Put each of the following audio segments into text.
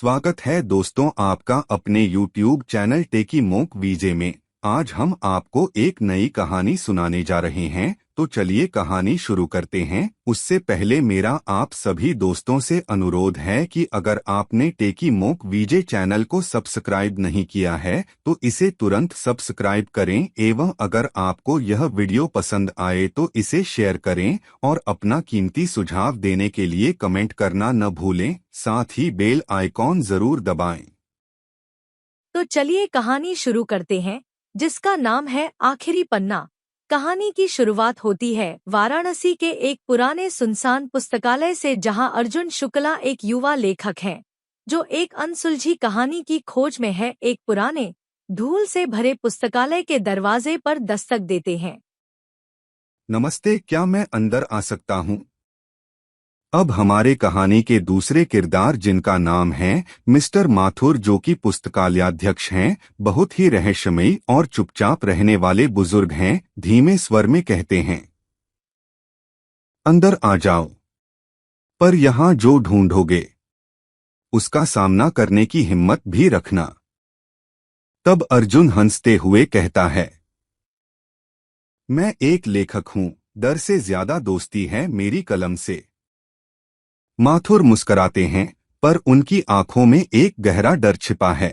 स्वागत है दोस्तों आपका अपने YouTube चैनल टेकी मोक वीजे में। आज हम आपको एक नई कहानी सुनाने जा रहे हैं, तो चलिए कहानी शुरू करते हैं। उससे पहले मेरा आप सभी दोस्तों से अनुरोध है कि अगर आपने टेकी मोक वीजे चैनल को सब्सक्राइब नहीं किया है तो इसे तुरंत सब्सक्राइब करें एवं अगर आपको यह वीडियो पसंद आए तो इसे शेयर करें और अपना कीमती सुझाव देने के लिए कमेंट करना न भूलें। साथ ही बेल आइकॉन जरूर दबाएं। तो चलिए कहानी शुरू करते हैं, जिसका नाम है आखिरी पन्ना। कहानी की शुरुआत होती है वाराणसी के एक पुराने सुनसान पुस्तकालय से, जहां अर्जुन शुक्ला एक युवा लेखक हैं जो एक अनसुलझी कहानी की खोज में है। एक पुराने धूल से भरे पुस्तकालय के दरवाजे पर दस्तक देते हैं। नमस्ते, क्या मैं अंदर आ सकता हूँ? अब हमारे कहानी के दूसरे किरदार, जिनका नाम है मिस्टर माथुर, जो कि पुस्तकालयाध्यक्ष हैं, बहुत ही रहस्यमयी और चुपचाप रहने वाले बुजुर्ग हैं, धीमे स्वर में कहते हैं, अंदर आ जाओ, पर यहाँ जो ढूंढोगे उसका सामना करने की हिम्मत भी रखना। तब अर्जुन हंसते हुए कहता है, मैं एक लेखक हूँ, डर से ज्यादा दोस्ती है मेरी कलम से। माथुर मुस्कराते हैं, पर उनकी आंखों में एक गहरा डर छिपा है।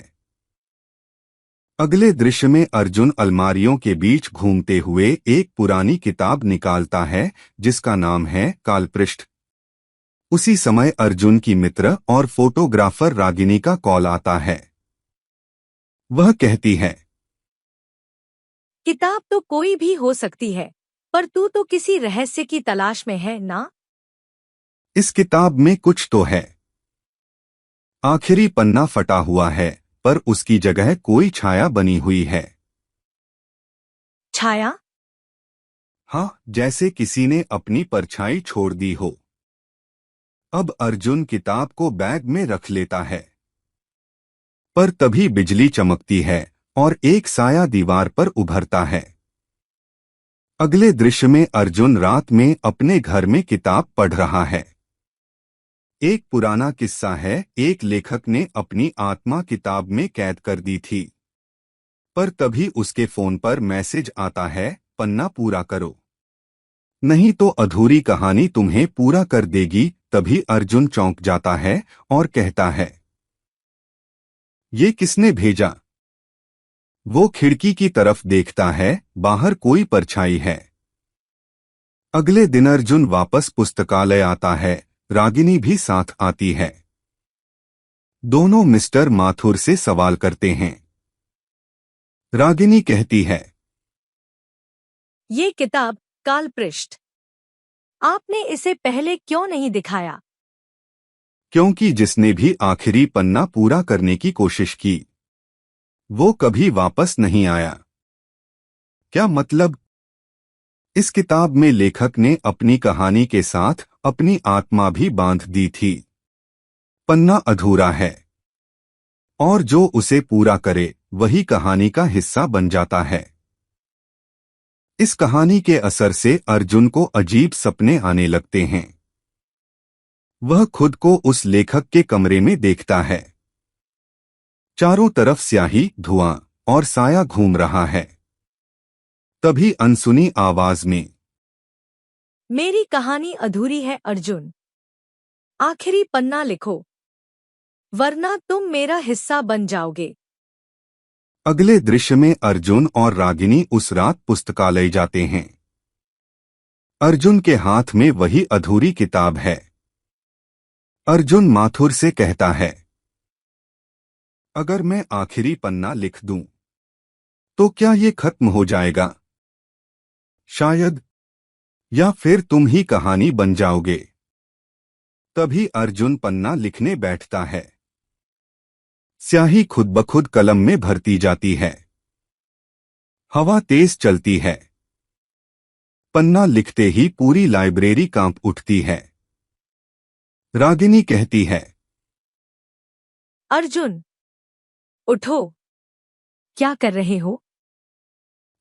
अगले दृश्य में अर्जुन अलमारियों के बीच घूमते हुए एक पुरानी किताब निकालता है, जिसका नाम है कालपृष्ठ। उसी समय अर्जुन की मित्र और फोटोग्राफर रागिनी का कॉल आता है। वह कहती है, किताब तो कोई भी हो सकती है, पर तू तो किसी रहस्य की तलाश में है ना? इस किताब में कुछ तो है। आखिरी पन्ना फटा हुआ है, पर उसकी जगह कोई छाया बनी हुई है। छाया? हाँ, जैसे किसी ने अपनी परछाई छोड़ दी हो। अब अर्जुन किताब को बैग में रख लेता है, पर तभी बिजली चमकती है और एक साया दीवार पर उभरता है। अगले दृश्य में अर्जुन रात में अपने घर में किताब पढ़ रहा है। एक पुराना किस्सा है, एक लेखक ने अपनी आत्मा किताब में कैद कर दी थी, पर तभी उसके फोन पर मैसेज आता है, पन्ना पूरा करो, नहीं तो अधूरी कहानी तुम्हें पूरा कर देगी। तभी अर्जुन चौंक जाता है और कहता है, ये किसने भेजा? वो खिड़की की तरफ देखता है, बाहर कोई परछाई है। अगले दिन अर्जुन वापस पुस्तकालय आता है, रागिनी भी साथ आती है। दोनों मिस्टर माथुर से सवाल करते हैं। रागिनी कहती है, ये किताब कालपृष्ठ, आपने इसे पहले क्यों नहीं दिखाया? क्योंकि जिसने भी आखिरी पन्ना पूरा करने की कोशिश की वो कभी वापस नहीं आया। क्या मतलब? इस किताब में लेखक ने अपनी कहानी के साथ अपनी आत्मा भी बांध दी थी। पन्ना अधूरा है और जो उसे पूरा करे वही कहानी का हिस्सा बन जाता है। इस कहानी के असर से अर्जुन को अजीब सपने आने लगते हैं। वह खुद को उस लेखक के कमरे में देखता है। चारों तरफ स्याही, धुआं और साया घूम रहा है। तभी अनसुनी आवाज में, मेरी कहानी अधूरी है अर्जुन, आखिरी पन्ना लिखो, वरना तुम मेरा हिस्सा बन जाओगे। अगले दृश्य में अर्जुन और रागिनी उस रात पुस्तकालय जाते हैं। अर्जुन के हाथ में वही अधूरी किताब है। अर्जुन माथुर से कहता है, अगर मैं आखिरी पन्ना लिख दूं तो क्या ये खत्म हो जाएगा? शायद, या फिर तुम ही कहानी बन जाओगे। तभी अर्जुन पन्ना लिखने बैठता है। स्याही खुद ब खुद कलम में भरती जाती है। हवा तेज चलती है। पन्ना लिखते ही पूरी लाइब्रेरी कांप उठती है। रागिनी कहती है, अर्जुन, उठो, क्या कर रहे हो?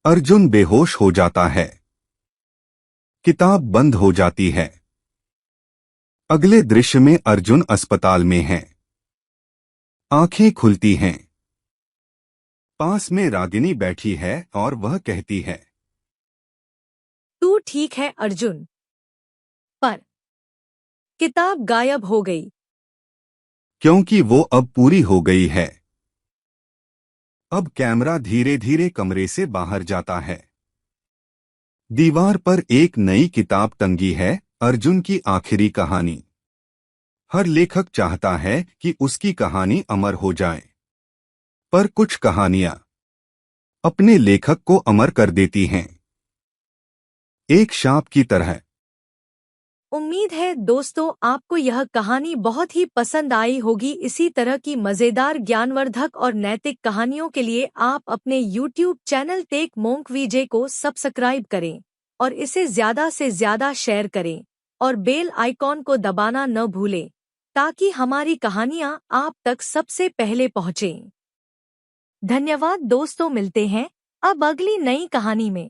अर्जुन बेहोश हो जाता है। किताब बंद हो जाती है। अगले दृश्य में अर्जुन अस्पताल में है। आंखें खुलती हैं। पास में रागिनी बैठी है और वह कहती है, तू ठीक है अर्जुन। पर किताब गायब हो गई। क्योंकि वो अब पूरी हो गई है। अब कैमरा धीरे धीरे कमरे से बाहर जाता है। दीवार पर एक नई किताब टंगी है, अर्जुन की आखिरी कहानी। हर लेखक चाहता है कि उसकी कहानी अमर हो जाए, पर कुछ कहानियां अपने लेखक को अमर कर देती हैं, एक शाप की तरह। उम्मीद है दोस्तों आपको यह कहानी बहुत ही पसंद आई होगी। इसी तरह की मज़ेदार, ज्ञानवर्धक और नैतिक कहानियों के लिए आप अपने YouTube चैनल टेक मोंक वीजे को सब्सक्राइब करें और इसे ज़्यादा से ज़्यादा शेयर करें और बेल आइकॉन को दबाना न भूलें ताकि हमारी कहानियाँ आप तक सबसे पहले पहुँचें। धन्यवाद दोस्तों, मिलते हैं अब अगली नई कहानी में।